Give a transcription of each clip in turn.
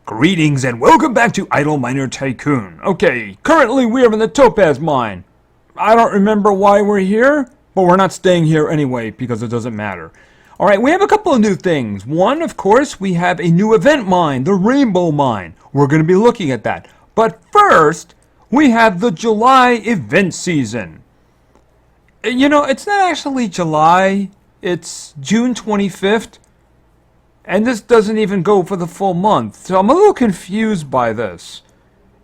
Greetings and welcome back to Idle Miner Tycoon. Okay, currently we are in the Topaz mine. I don't remember why we're here, but we're not staying here anyway because it doesn't matter. Alright, we have a couple of new things. One, of course, we have a new event mine, the Rainbow Mine. We're going to be looking at that. But first, we have the July event season. You know, it's not actually July, it's June 25th. And this doesn't even go for the full month. So I'm a little confused by this.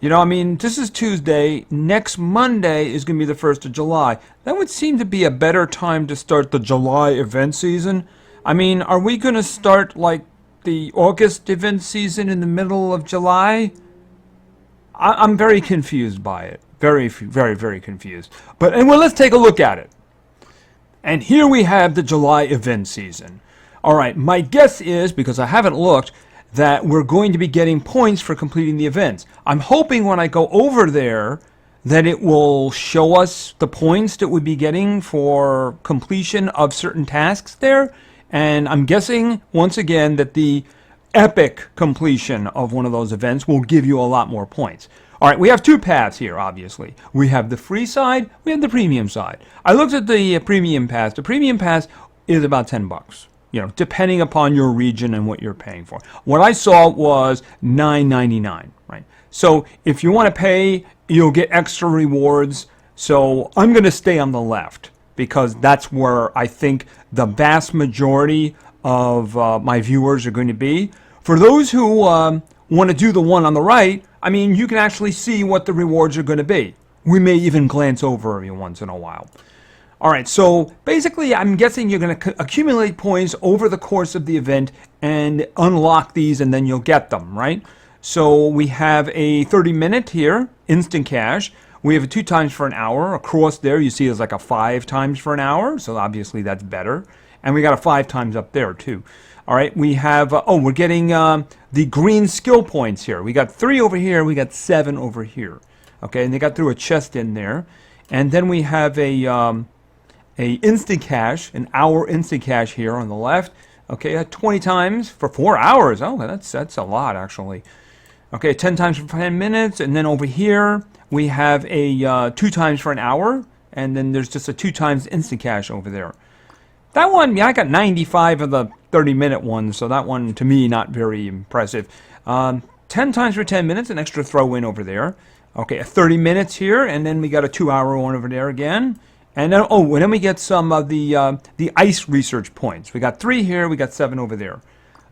You know, I mean, this is Tuesday. Next Monday is going to be the 1st of July. That would seem to be a better time to start the July event season. I mean, are we going to start like the August event season in the middle of July? I'm very confused by it. Very, very confused. But anyway, let's take a look at it. And here we have the July event season. All right, my guess is, because I haven't looked, that we're going to be getting points for completing the events. I'm hoping when I go over there that it will show us the points that we'll be getting for completion of certain tasks there. And I'm guessing, once again, that the epic completion of one of those events will give you a lot more points. All right, we have two paths here, obviously. We have the free side, we have the premium side. I looked at the premium pass. The premium pass is about $10. You know, depending upon your region and what you're paying for. What I saw was $9.99, right? So if you want to pay, you'll get extra rewards. So I'm going to stay on the left because that's where I think the vast majority of my viewers are going to be. For those who want to do the one on the right, I mean, you can actually see what the rewards are going to be. We may even glance over every once in a while. All right, so basically I'm guessing you're going to accumulate points over the course of the event and unlock these and then you'll get them, right? So we have a 30-minute here, instant cash. We have a 2 times for an hour. Across there you see there's like a 5 times for an hour, so obviously that's better. And we got a 5 times up there too. All right, we have, we're getting the green skill points here. We got 3 over here, we got 7 over here. Okay, and they got through a chest in there. And then we have a instant cash, an hour instant cash here on the left. Okay, 20 times for 4 hours. Oh, that's a lot actually. Okay, 10 times for 10 minutes, and then over here we have a 2 times for an hour, and then there's just a 2 times instant cash over there. That one, yeah, I got 95 of the 30-minute ones, so that one to me not very impressive. 10 times for 10 minutes, an extra throw in over there. Okay, 30 minutes here, and then we got a 2-hour one over there again. And then, and then we get some of the ice research points. We got 3 here, we got 7 over there.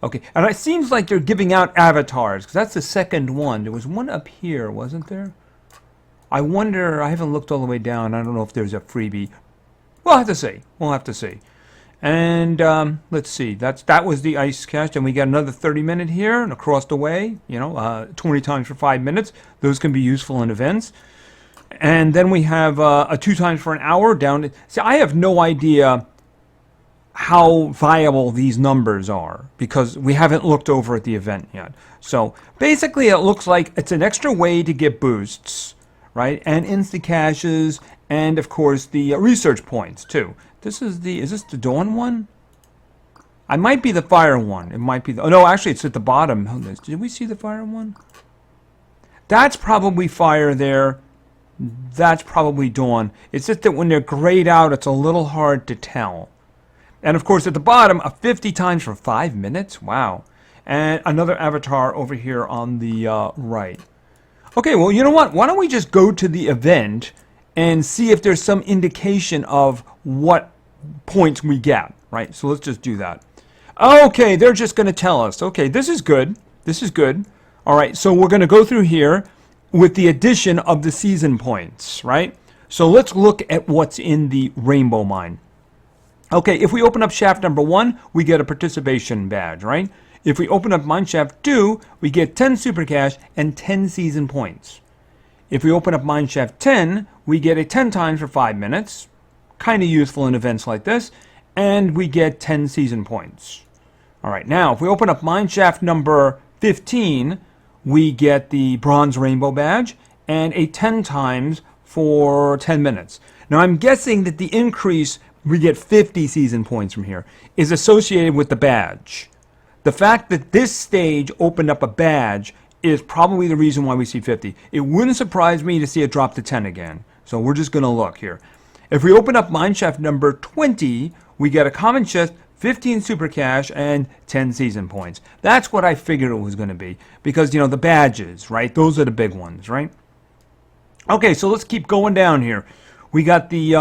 Okay, and it seems like they're giving out avatars, because that's the second one. There was one up here, wasn't there? I wonder, I haven't looked all the way down. I don't know if there's a freebie. We'll have to see. We'll have to see. And let's see, that was the ice cache. And we got another 30-minute here, and across the way, you know, 20 times for 5 minutes. Those can be useful in events. And then we have a 2 times for an hour down to... See, I have no idea how viable these numbers are because we haven't looked over at the event yet. So basically it looks like it's an extra way to get boosts, right? And instant caches and of course the research points too. This is this the Dawn one? I might be the fire one. It might be the... Oh no, actually it's at the bottom. Did we see the fire one? That's probably fire there. That's probably Dawn. It's just that when they're grayed out, it's a little hard to tell. And of course, at the bottom, a 50 times for 5 minutes. Wow. And another avatar over here on the right. Okay, well, you know what? Why don't we just go to the event and see if there's some indication of what points we get, right? So let's just do that. Okay, they're just going to tell us. Okay, this is good. This is good. All right, so we're going to go through here with the addition of the season points, right? So let's look at what's in the Rainbow Mine. Okay, if we open up shaft number 1, we get a participation badge, right? If we open up mine shaft 2, we get 10 super cash and 10 season points. If we open up mine shaft 10, we get a 10 times for 5 minutes, kind of useful in events like this, and we get 10 season points. All right, now if we open up mine shaft number 15, we get the bronze rainbow badge and a 10 times for 10 minutes. Now I'm guessing that the increase, we get 50 season points from here, is associated with the badge. The fact that this stage opened up a badge is probably the reason why we see 50. It wouldn't surprise me to see it drop to 10 again. So we're just going to look here. If we open up mineshaft number 20, we get a common chest, 15 super cash, and 10 season points. That's what I figured it was going to be. Because, you know, the badges, right? Those are the big ones, right? Okay, so let's keep going down here. We got the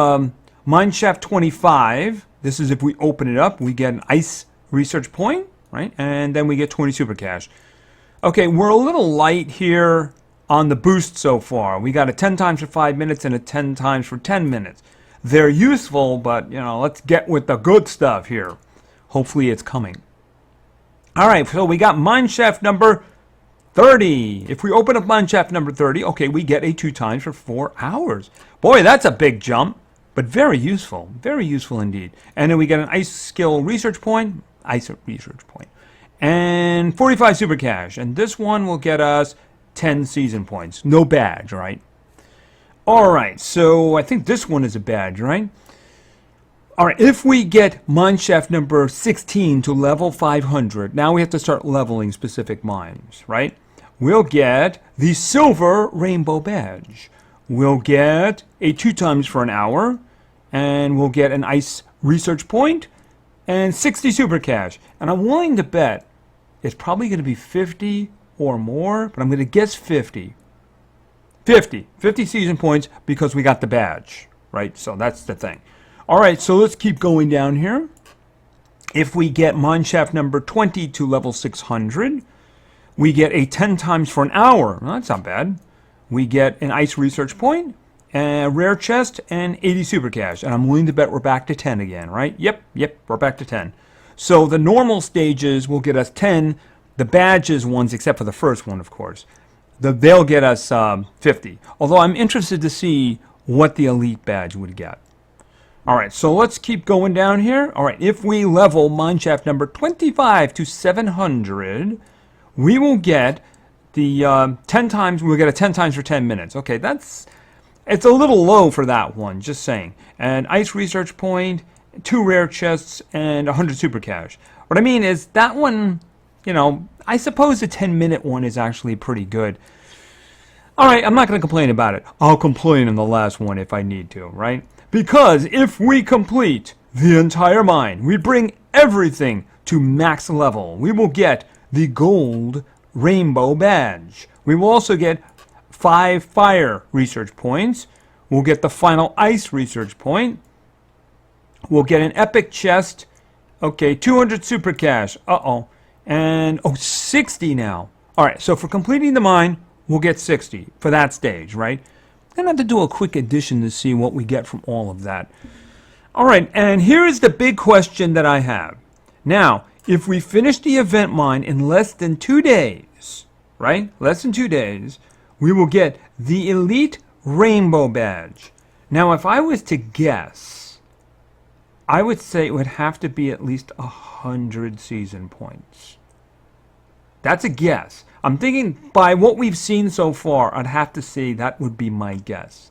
mineshaft 25. This is if we open it up, we get an ice research point, right? And then we get 20 super cash. Okay, we're a little light here on the boost so far. We got a 10 times for 5 minutes and a 10 times for 10 minutes. They're useful, but, you know, let's get with the good stuff here. Hopefully it's coming. All right, so we got mineshaft number 30. If we open up mineshaft number 30, okay, we get a 2 times for 4 hours. Boy, that's a big jump, but very useful indeed. And then we get an ice skill research point, and 45 super cash. And this one will get us 10 season points. No badge, right? All right, so I think this one is a badge, right? All right, if we get mineshaft number 16 to level 500, now we have to start leveling specific mines, right? We'll get the silver rainbow badge. We'll get a 2 times for an hour, and we'll get an ice research point and 60 super cash. And I'm willing to bet it's probably going to be 50 or more, but I'm going to guess 50. 50 season points because we got the badge, right? So that's the thing. All right, so let's keep going down here. If we get mineshaft number 20 to level 600, we get a 10 times for an hour. Well, that's not bad. We get an ice research point, a rare chest, and 80 super cash. And I'm willing to bet we're back to 10 again, right? Yep, we're back to 10. So the normal stages will get us 10. The badges ones, except for the first one, of course, they'll get us 50. Although I'm interested to see what the elite badge would get. All right, so let's keep going down here. All right, if we level mineshaft number 25 to 700, we will get the 10 times. We'll get a 10 times for 10 minutes. Okay, it's a little low for that one, just saying. An ice research point, 2 rare chests, and 100 super cash. What I mean is that one, you know, I suppose the 10-minute one is actually pretty good. All right, I'm not going to complain about it. I'll complain in the last one if I need to, right? Because if we complete the entire mine, we bring everything to max level, we will get the gold rainbow badge. We will also get 5 fire research points. We'll get the final ice research point. We'll get an epic chest. Okay, 200 super cash. And 60 now. All right, so for completing the mine, we'll get 60 for that stage, right? I'm going to have to do a quick addition to see what we get from all of that. All right, and here is the big question that I have. Now, if we finish the event mine in less than 2 days, right? Less than 2 days, we will get the elite rainbow badge. Now, if I was to guess, I would say it would have to be at least 100 season points. That's a guess. I'm thinking by what we've seen so far, I'd have to say that would be my guess.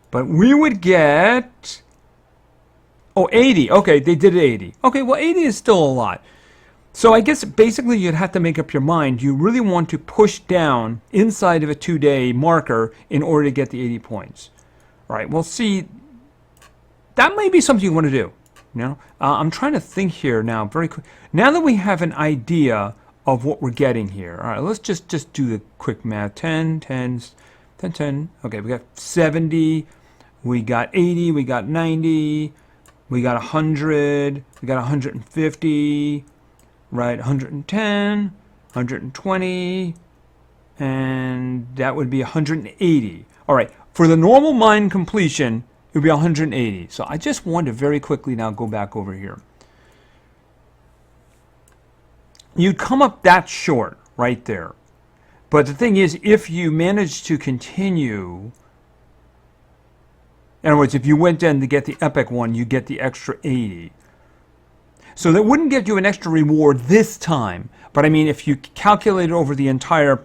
But we would get... 80. Okay, they did 80. Okay, well, 80 is still a lot. So I guess basically you'd have to make up your mind. You really want to push down inside of a 2-day marker in order to get the 80 points. All right, well, see, that may be something you want to do. You know? I'm trying to think here now very quick. Now that we have an idea of what we're getting here. All right, let's just do the quick math. 10, 10, 10, 10. Okay, we got 70, we got 80, we got 90, we got 100, we got 150, right, 110, 120, and that would be 180. All right, for the normal mine completion, it would be 180. So I just want to very quickly now go back over here. You'd come up that short right there. But the thing is, if you manage to continue, in other words, if you went in to get the epic one, you get the extra 80. So that wouldn't get you an extra reward this time. But I mean, if you calculate it over the entire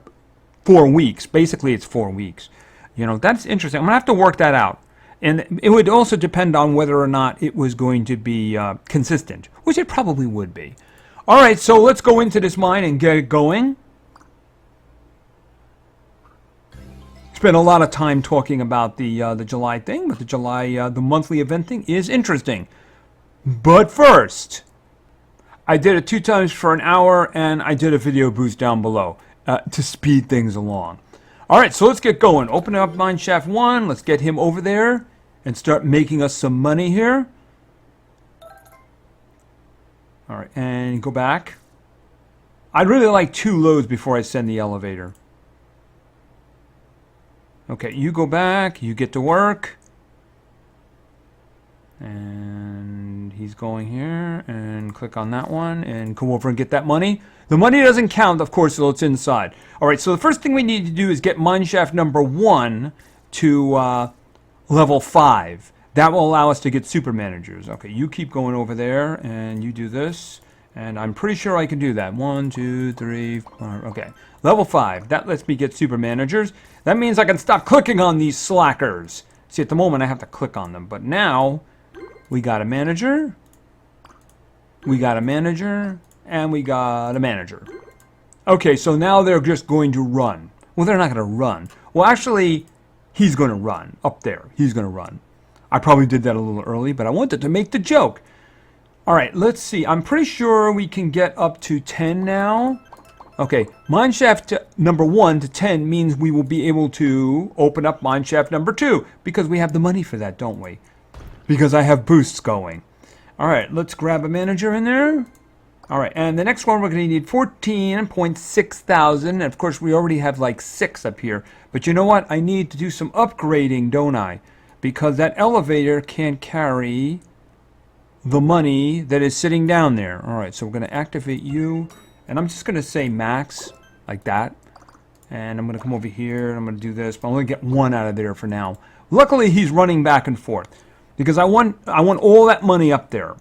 4 weeks, basically it's 4 weeks. You know, that's interesting. I'm going to have to work that out. And it would also depend on whether or not it was going to be consistent, which it probably would be. All right, so let's go into this mine and get it going. Spent a lot of time talking about the July thing, but the monthly event thing is interesting. But first, I did it 2 times for an hour, and I did a video boost down below to speed things along. All right, so let's get going. Open up Mineshaft 1. Let's get him over there and start making us some money here. All right, and go back. I'd really like 2 loads before I send the elevator. Okay, you go back. You get to work. And he's going here, and click on that one and come over and get that money. The money doesn't count, of course, so it's inside. All right, so the first thing we need to do is get mineshaft number 1 to level 5. That will allow us to get super managers. Okay, you keep going over there and you do this, and I'm pretty sure I can do that. 1, 2, 3, 4. Okay, level 5. That lets me get super managers. That means I can stop clicking on these slackers. See, at the moment I have to click on them, but now we got a manager, we got a manager, and we got a manager. Okay, so now they're just going to run. Well, they're not going to run. Well, actually, he's going to run. Up there, he's going to run. I probably did that a little early, but I wanted to make the joke. All right, let's see. I'm pretty sure we can get up to 10 now. Okay, mineshaft number 1 to 10 means we will be able to open up mineshaft number 2, because we have the money for that, don't we? Because I have boosts going. All right, let's grab a manager in there. All right, and the next one we're going to need 14.6 thousand. Of course, we already have like 6 up here. But you know what? I need to do some upgrading, don't I? Because that elevator can't carry the money that is sitting down there. All right, so we're going to activate you. And I'm just going to say max, like that. And I'm going to come over here, and I'm going to do this. But I'm going to get 1 out of there for now. Luckily, he's running back and forth. Because I want all that money up there.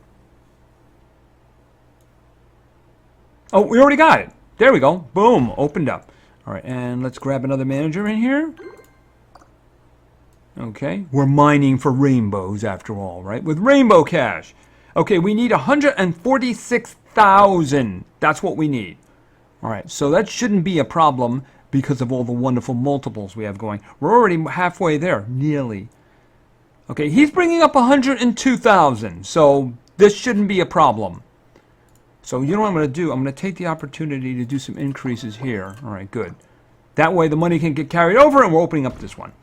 Oh, we already got it. There we go. Boom. Opened up. All right, and let's grab another manager in here. Okay. We're mining for rainbows after all, right? With rainbow cash. Okay, we need 146,000. That's what we need. All right, so that shouldn't be a problem because of all the wonderful multiples we have going. We're already halfway there, nearly. Okay, he's bringing up 102,000, so this shouldn't be a problem. So you know what I'm going to do? I'm going to take the opportunity to do some increases here. All right, good. That way the money can get carried over, and we're opening up this one.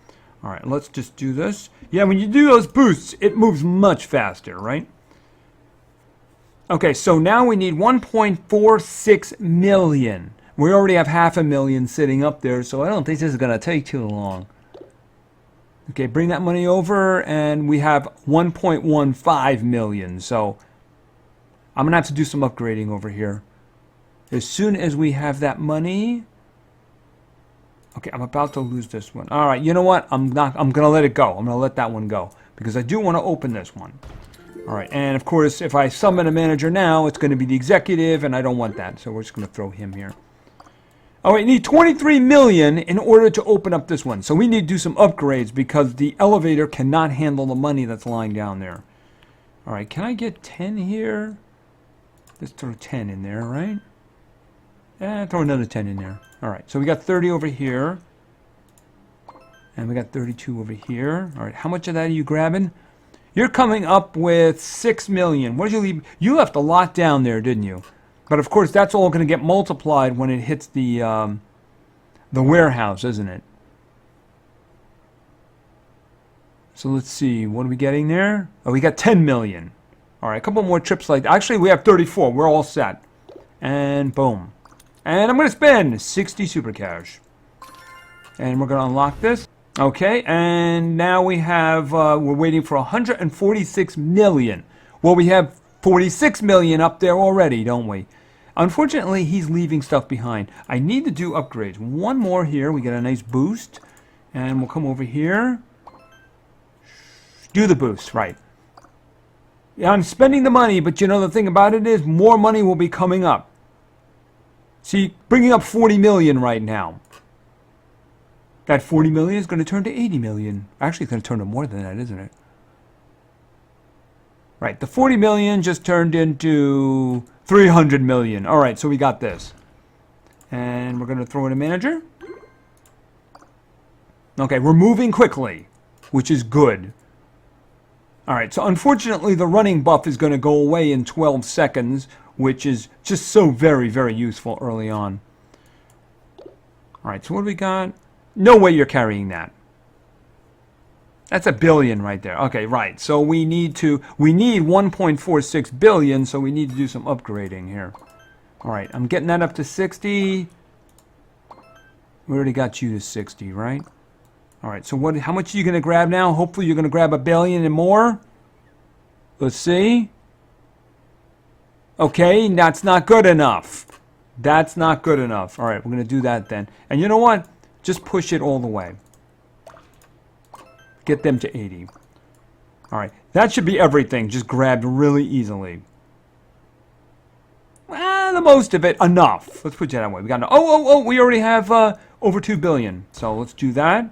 All right, let's just do this. Yeah, when you do those boosts, it moves much faster, right? Okay, so now we need 1.46 million. We already have 500,000 sitting up there, so I don't think this is going to take too long. Okay, bring that money over, and we have 1.15 million. So I'm going to have to do some upgrading over here. As soon as we have that money... Okay, I'm about to lose this one. All right, you know what? I'm going to let it go. I'm going to let that one go because I do want to open this one. All right, and of course, if I summon a manager now, it's going to be the executive, and I don't want that. So we're just going to throw him here. Oh, we need 23 million in order to open up this one. So we need to do some upgrades because the elevator cannot handle the money that's lying down there. All right, can I get 10 here? Let's throw 10 in there, right? Yeah, throw another 10 in there. All right, so we got 30 over here. And we got 32 over here. All right, how much of that are you grabbing? You're coming up with 6 million. What did you leave? You left a lot down there, didn't you? But of course, that's all going to get multiplied when it hits the warehouse, isn't it? So let's see. What are we getting there? Oh, we got 10 million. All right, a couple more trips like that. Actually, we have 34. We're all set. And boom. And I'm going to spend 60 super cash. And we're going to unlock this. Okay, and now we have, we're waiting for 146 million. Well, we have 46 million up there already, don't we? Unfortunately, he's leaving stuff behind. I need to do upgrades. One more here. We get a nice boost. And we'll come over here. Do the boost, right. Yeah, I'm spending the money, but you know the thing about it is more money will be coming up. See, bringing up 40 million right now. That 40 million is going to turn to 80 million. Actually, it's going to turn to more than that, isn't it? Right, the 40 million just turned into 300 million. All right, so we got this. And we're going to throw in a manager. Okay, we're moving quickly, which is good. All right, so unfortunately, the running buff is going to go away in 12 seconds, which is just so very, very useful early on. All right, so what do we got? No way you're carrying that. That's $1 billion right there. Okay, right. So we need 1.46 billion, so we need to do some upgrading here. All right, I'm getting that up to 60. We already got you to 60, right? All right, so how much are you going to grab now? Hopefully you're going to grab $1 billion and more. Let's see. Okay, that's not good enough. That's not good enough. All right, we're going to do that then. And you know what? Just push it all the way. Get them to 80. All right, that should be everything. Just grabbed really easily. Well, the most of it, enough. Let's put it that way. We got we already have over 2 billion. So let's do that.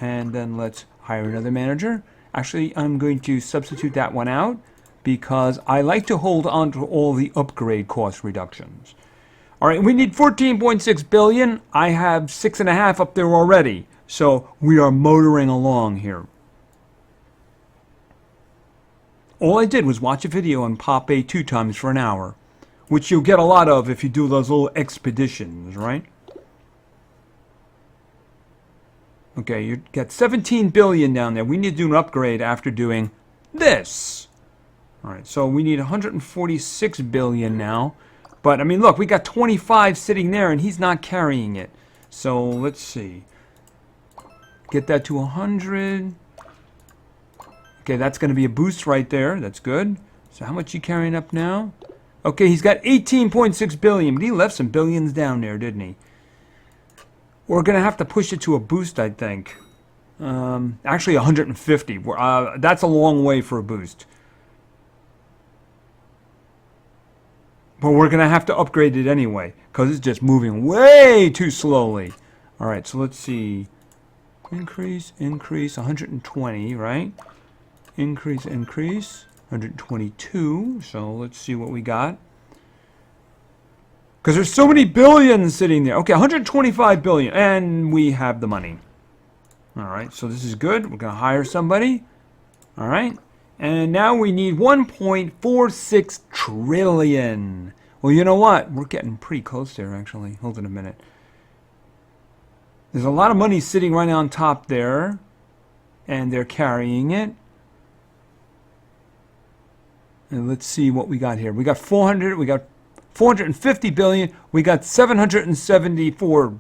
And then let's hire another manager. Actually, I'm going to substitute that one out because I like to hold on to all the upgrade cost reductions. All right, we need 14.6 billion. I have 6.5 up there already. So we are motoring along here. All I did was watch a video on Pop A 2 times for an hour, which you'll get a lot of if you do those little expeditions, right? Okay, you got 17 billion down there. We need to do an upgrade after doing this. All right, so we need 146 billion now. But, I mean, look, we got 25 sitting there, and he's not carrying it. So, let's see. Get that to 100. Okay, that's going to be a boost right there. That's good. So, how much are you carrying up now? Okay, he's got 18.6 billion, but he left some billions down there, didn't he? We're going to have to push it to a boost, I think. Actually, 150. That's a long way for a boost. But we're going to have to upgrade it anyway, because it's just moving way too slowly. All right, so let's see. Increase, 120, right? Increase, 122. So let's see what we got. Because there's so many billions sitting there. Okay, 125 billion, and we have the money. All right, so this is good. We're going to hire somebody. All right. And now we need 1.46 trillion. Well, you know what? We're getting pretty close there, actually. Hold on a minute. There's a lot of money sitting right on top there. And they're carrying it. And let's see what we got here. We got 400. We got 450 billion. We got 774.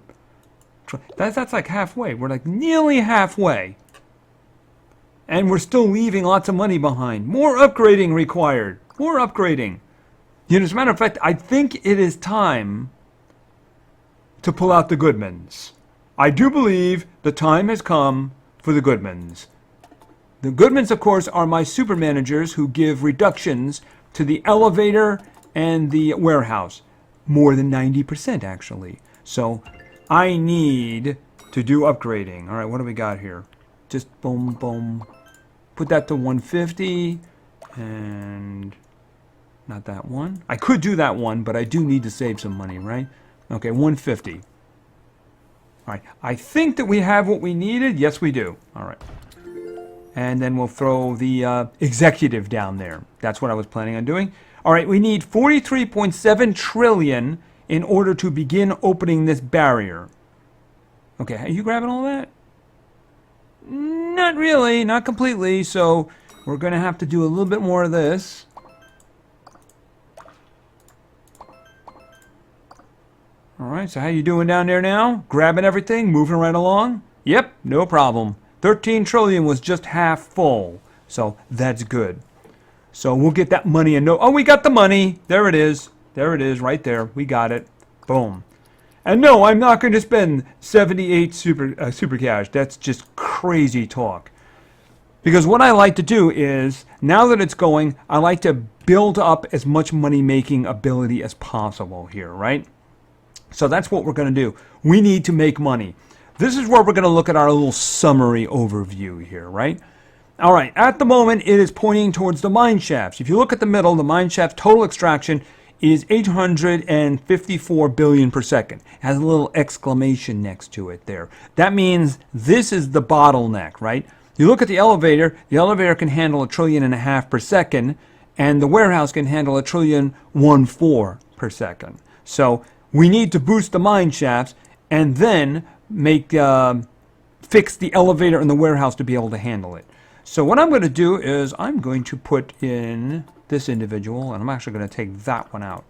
That's like halfway. We're like nearly halfway. And we're still leaving lots of money behind. More upgrading required. More upgrading. You know, as a matter of fact, I think it is time to pull out the Goodmans. I do believe the time has come for the Goodmans. The Goodmans, of course, are my super managers who give reductions to the elevator and the warehouse. More than 90%, actually. So I need to do upgrading. All right, what do we got here? Just boom, boom. Put that to 150 and not that one. I could do that one, but I do need to save some money, right? Okay, 150. All right, I think that we have what we needed. Yes, we do. All right. And then we'll throw the executive down there. That's what I was planning on doing. All right, we need 43.7 trillion in order to begin opening this barrier. Okay, are you grabbing all that? Not really, not completely, so we're going to have to do a little bit more of this. Alright, so how you doing down there now? Grabbing everything, moving right along? Yep, no problem. 13 trillion was just half full, so that's good. So we'll get that money and oh, we got the money. There it is. There it is, right there. We got it. Boom. And no, I'm not going to spend 78 super cash. That's just crazy talk. Because what I like to do is, now that it's going, I like to build up as much money-making ability as possible here, right? So that's what we're going to do. We need to make money. This is where we're going to look at our little summary overview here, right? All right, at the moment, it is pointing towards the mine shafts. If you look at the middle, the mine shaft total extraction is 854 billion per second. It has a little exclamation next to it there. That means this is the bottleneck, right? You look at the elevator can handle 1.5 trillion per second, and the warehouse can handle 1.14 trillion per second. So we need to boost the mine shafts and then fix the elevator and the warehouse to be able to handle it. So what I'm going to do is I'm going to put in this individual, and I'm actually going to take that one out.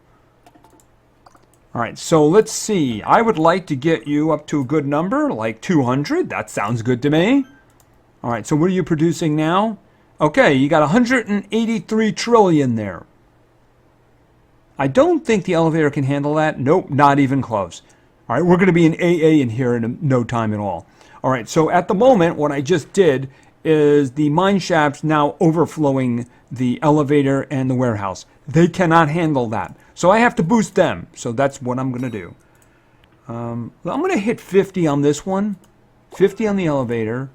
All right, so let's see. I would like to get you up to a good number, like 200. That sounds good to me. All right, so what are you producing now? Okay, you got 183 trillion there. I don't think the elevator can handle that. Nope, not even close. All right, we're going to be in AA in here in no time at all. All right, so at the moment, what I just did is the mine shafts now overflowing the elevator and the warehouse. They cannot handle that. So I have to boost them. So that's what I'm going to do. I'm going to hit 50 on this one. 50 on the elevator.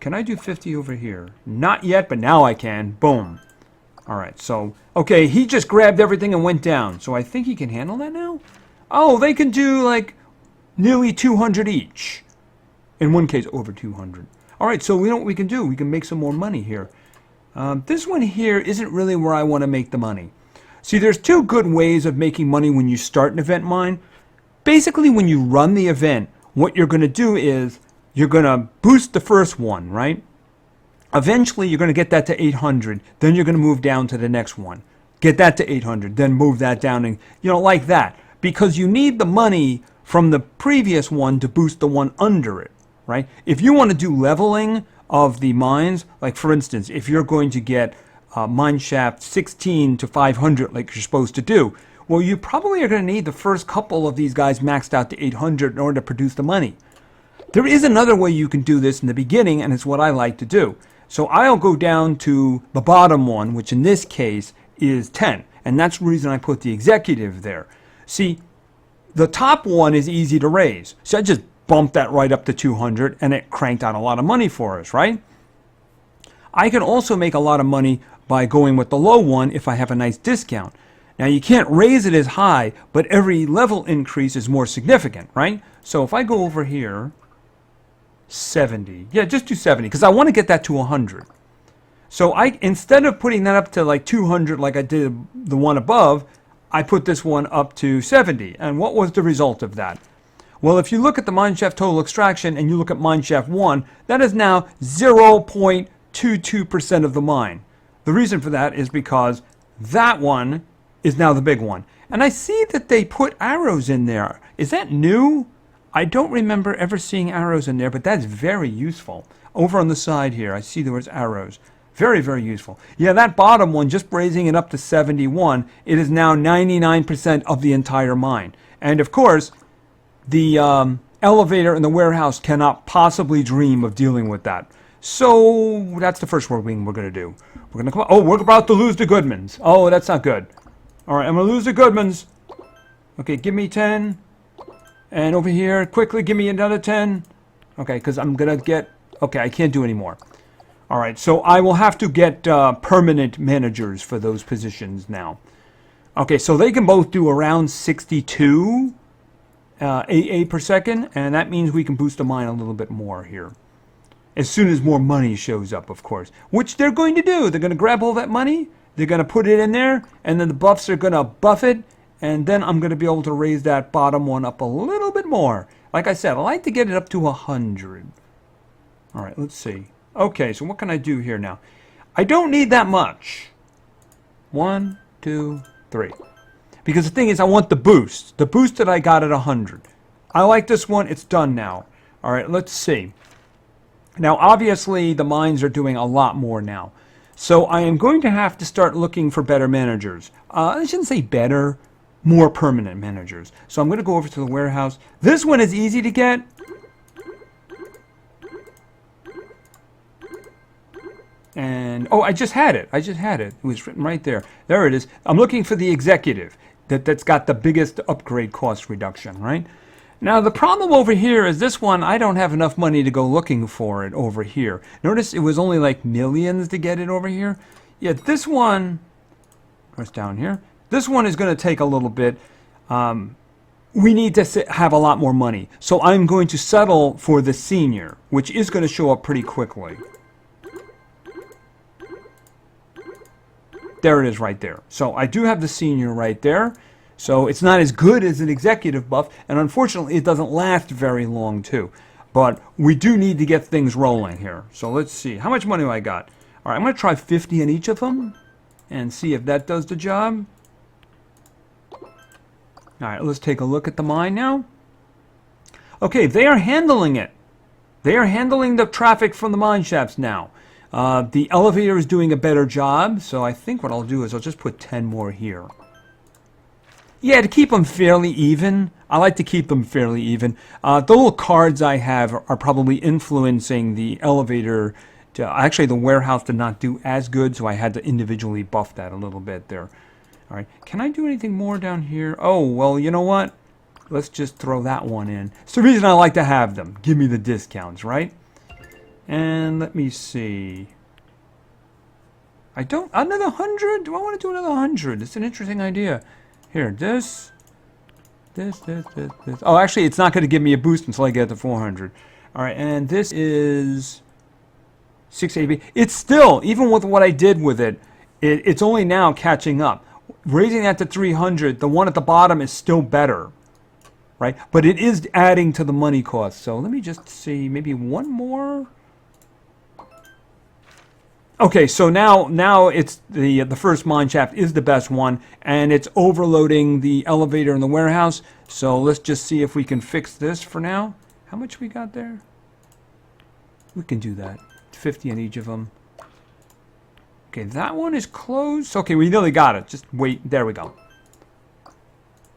Can I do 50 over here? Not yet, but now I can. Boom. All right, so, okay, he just grabbed everything and went down. So I think he can handle that now? Oh, they can do like nearly 200 each. In one case, over 200. All right, so we know what we can do. We can make some more money here. This one here isn't really where I want to make the money. See, there's two good ways of making money when you start an event mine. Basically, when you run the event, what you're going to do is you're going to boost the first one, right? Eventually, you're going to get that to 800. Then you're going to move down to the next one. Get that to 800. Then move that down, and like that. Because you need the money from the previous one to boost the one under it. Right? If you want to do leveling of the mines, like for instance, if you're going to get mine shaft 16 to 500 like you're supposed to do, well, you probably are going to need the first couple of these guys maxed out to 800 in order to produce the money. There is another way you can do this in the beginning, and it's what I like to do. So I'll go down to the bottom one, which in this case is 10, and that's the reason I put the executive there. See, the top one is easy to raise, so I just bump that right up to 200, and it cranked out a lot of money for us, right? I can also make a lot of money by going with the low one if I have a nice discount. Now, you can't raise it as high, but every level increase is more significant, right? So if I go over here, 70. Yeah, just do 70, because I want to get that to 100. So instead of putting that up to like 200 like I did the one above, I put this one up to 70. And what was the result of that? Well, if you look at the mineshaft total extraction and you look at mineshaft 1, that is now 0.22% of the mine. The reason for that is because that one is now the big one. And I see that they put arrows in there. Is that new? I don't remember ever seeing arrows in there, but that's very useful. Over on the side here, I see there was arrows. Very, very useful. Yeah, that bottom one, just raising it up to 71, it is now 99% of the entire mine. And of course, the elevator and the warehouse cannot possibly dream of dealing with that. So that's the first thing we're going to do. We're going to come. Oh, we're about to lose the Goodmans. Oh, that's not good. All right, I'm going to lose the Goodmans. Okay, give me 10. And over here, quickly give me another 10. Okay, because I'm going to get... Okay, I can't do any more. All right, so I will have to get permanent managers for those positions now. Okay, so they can both do around 62 AA per second, and that means we can boost the mine a little bit more here. As soon as more money shows up, of course, which they're going to do. They're going to grab all that money, they're going to put it in there, and then the buffs are going to buff it, and then I'm going to be able to raise that bottom one up a little bit more. Like I said, I like to get it up to 100. All right, let's see. Okay, so what can I do here now? I don't need that much. 1, 2, 3. Because the thing is, I want the boost. The boost that I got at 100. I like this one. It's done now. All right, let's see. Now, obviously, the mines are doing a lot more now. So I am going to have to start looking for better managers. I shouldn't say better, more permanent managers. So I'm going to go over to the warehouse. This one is easy to get. And, oh, I just had it. It was written right there. There it is. I'm looking for the executive that's got the biggest upgrade cost reduction, right? Now, the problem over here is this one, I don't have enough money to go looking for it over here. Notice it was only like millions to get it over here. Yeah, this one, what's down here? This one is going to take a little bit. We need to have a lot more money. So I'm going to settle for the senior, which is going to show up pretty quickly. There it is right there. So I do have the senior right there. So it's not as good as an executive buff, and unfortunately it doesn't last very long too. But we do need to get things rolling here. So let's see. How much money do I got? All right, I'm going to try 50 in each of them and see if that does the job. All right, let's take a look at the mine now. Okay, they are handling it. They are handling the traffic from the mine shafts now. The elevator is doing a better job, so I think what I'll do is I'll just put 10 more here. Yeah, to keep them fairly even. I like to keep them fairly even. The little cards I have are probably influencing the elevator. Actually, the warehouse did not do as good, so I had to individually buff that a little bit there. All right, can I do anything more down here? Oh, well, you know what? Let's just throw that one in. It's the reason I like to have them. Give me the discounts, right? And let me see. Another 100? Do I want to do another 100? It's an interesting idea. Here, this. Oh, actually, it's not going to give me a boost until I get to 400. All right, and this is 680. It's still, even with what I did with it, it's only now catching up. Raising that to 300, the one at the bottom is still better, right? But it is adding to the money cost. So let me just see, maybe one more. Okay, so now it's the first mine shaft is the best one, and it's overloading the elevator in the warehouse. So let's just see if we can fix this for now. How much we got there? We can do that. 50 in each of them. Okay, that one is closed. Okay, we nearly got it. Just wait. There we go.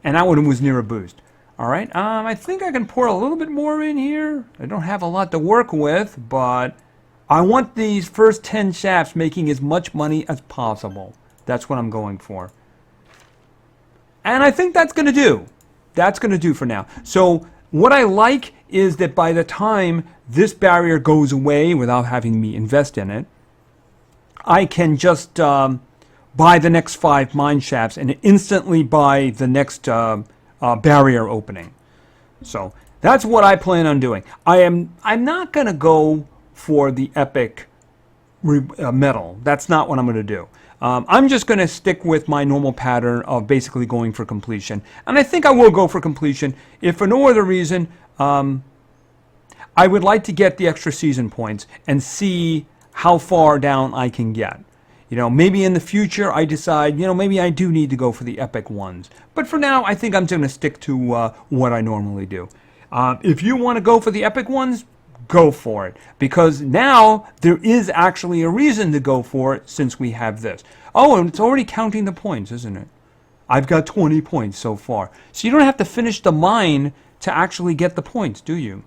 And that one was near a boost. All right. I think I can pour a little bit more in here. I don't have a lot to work with, but I want these first 10 shafts making as much money as possible. That's what I'm going for. And I think that's going to do. That's going to do for now. So what I like is that by the time this barrier goes away without having me invest in it, I can just buy the next 5 mine shafts and instantly buy the next barrier opening. So that's what I plan on doing. I'm not going to go for the epic medal. That's not what I'm going to do. I'm just going to stick with my normal pattern of basically going for completion. And I think I will go for completion if for no other reason. I would like to get the extra season points and see how far down I can get. You know, maybe in the future I decide, you know, maybe I do need to go for the epic ones. But for now, I think I'm going to stick to what I normally do. If you want to go for the epic ones, go for it. Because now there is actually a reason to go for it since we have this. Oh, and it's already counting the points, isn't it? I've got 20 points so far. So you don't have to finish the mine to actually get the points, do you?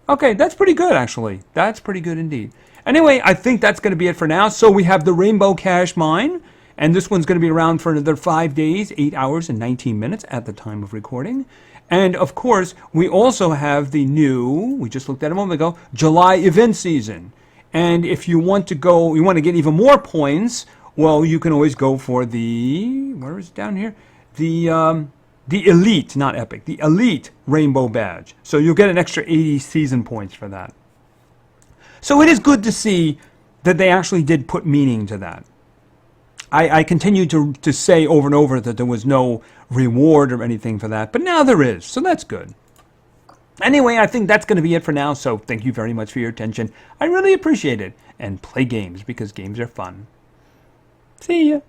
Okay, that's pretty good, actually. That's pretty good indeed. Anyway, I think that's going to be it for now. So we have the Rainbow Cash Mine, and this one's going to be around for another 5 days, 8 hours, and 19 minutes at the time of recording. And, of course, we also have the new, we just looked at it a moment ago, July event season. And if you want to go, you want to get even more points, well, you can always go for the, where is it down here? The Elite, not Epic, the Elite Rainbow Badge. So you'll get an extra 80 season points for that. So it is good to see that they actually did put meaning to that. I continue to say over and over that there was no reward or anything for that, but now there is, so that's good. Anyway, I think that's going to be it for now, so thank you very much for your attention. I really appreciate it, and play games because games are fun. See ya.